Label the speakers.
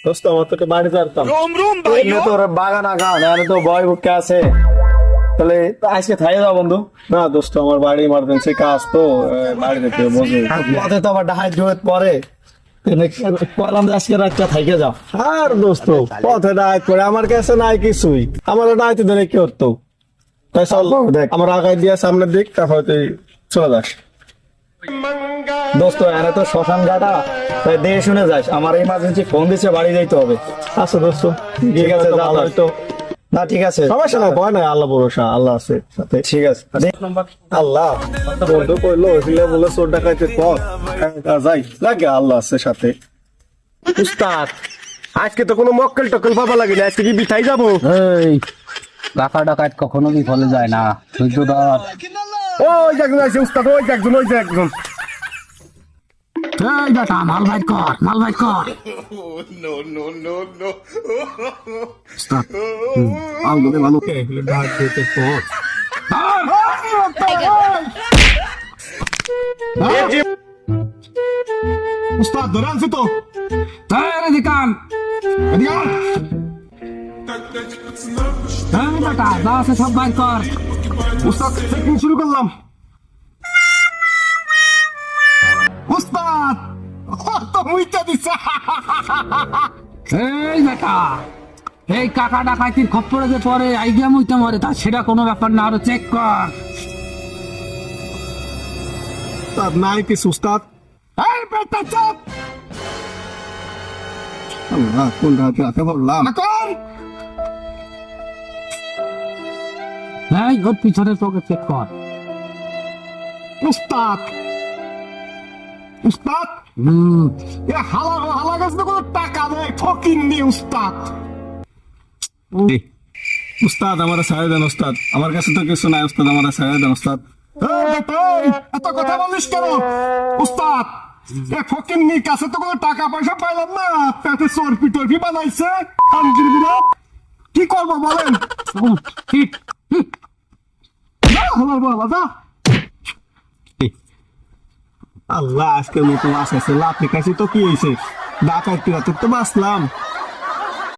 Speaker 1: দোস্ত আমার তো বাড়ি যাতাম তোর বাগান আগা নাহলে তো বয় বুকে আছে, তাহলে আজকে থাই যাও বন্ধু। না দোস্ত আমার বাড়ি ইমার্জেন্সি কাজ তো, বাড়ি যেতে বুঝে পথে তো আবার ডাহাই জোত পরে কলাম আজকে রাতটা থাইকে যাও। আর দোস্ত পথে ডাহাই পরে আমার কাছে নাই কিছুই, আমার ডাহাইতে ধরে কি করতো, তাই চল দেখ আমার আগায় দিয়া সামনের দিক, তারপর তুই চলে যাস। দোস্ত এনে তো শ্মশান ঘাটা, তাই দেখে শুনে যাস, আমার ইমার্জেন্সি ফোন দিচ্ছে বাড়ি যাইতে হবে। আচ্ছা দোস্ত ঠিক আছে, তো না ঠিক আছে সমস্যা না, ভয় নাই, আল্লাহ ভরসা, আল্লাহ আছে সাথে, ঠিক আছে। আল্লাহ বন্ধু কইলো বলে চোর ডাকাইতে পথ যাই লাগে, আল্লাহ আছে সাথে।
Speaker 2: উস্তাদ আজকে তো কোনো মক্কেল টক্কেল পাবা লাগে না, আজকে কি বিথাই যাবো?
Speaker 3: এই টাকা ডাকাত কখনো বিফলে যায় না, ধৈর্য ধর।
Speaker 2: ওই যে একজন আছে উস্তাদ, ওই যে একজন, ওই যে একজন।
Speaker 3: এই বেটা মাল বাইর কর, মাল বাইর কর। উস্তাদ, আলগোবে ভালো কে ডাক দিতে পথ।
Speaker 2: উস্তাদ ধরে আনছি তো,
Speaker 3: তার দিকান দিকান। এই বেটা যা আছে সব বাইর কর।
Speaker 2: উস্তাদ চেকিং শুরু করলাম। উস্তাদ তো মুইটা দিছে।
Speaker 3: এই বেটা এই কাকা ডাকাইতির খপ্পরে যে পরে আইডিয়া মুইতে মরে, তা সেটা কোনো ব্যাপার না, আরো চেক কর।
Speaker 2: উস্তাদ নাই কিছু উস্তাদ।
Speaker 3: এই বেটা চুপ।
Speaker 2: আল্লাহ কোন রাতে বললাম
Speaker 3: এখন এই ওর পিছনের পকেট চেক কর।
Speaker 2: উস্তাদ। উস্তাদ এ হালা গাছ তো কোনো টাকা নেই, ফকিন্নি উস্তাদ। উস্তাদ আমার ছাড়ে দেন উস্তাদ, আমার কাছে তো কিছু নাই উস্তাদ, আমার ছাড়ে দেন উস্তাদ। এত কথা বলিস কেন উস্তাদ? এ ফকিন্নির কাছে তো কোনো টাকা পয়সা পাইলাম না, পেটে চর্পি টর্পি বানাইছে খানকির গুলো, কি করবো বলেন? আমার বাবা যা। আল্লাহ আজকের মতো মাছ আছে, লাভ কাছে তো কি হয়েছে, ডাকাত তো বাঁচলাম।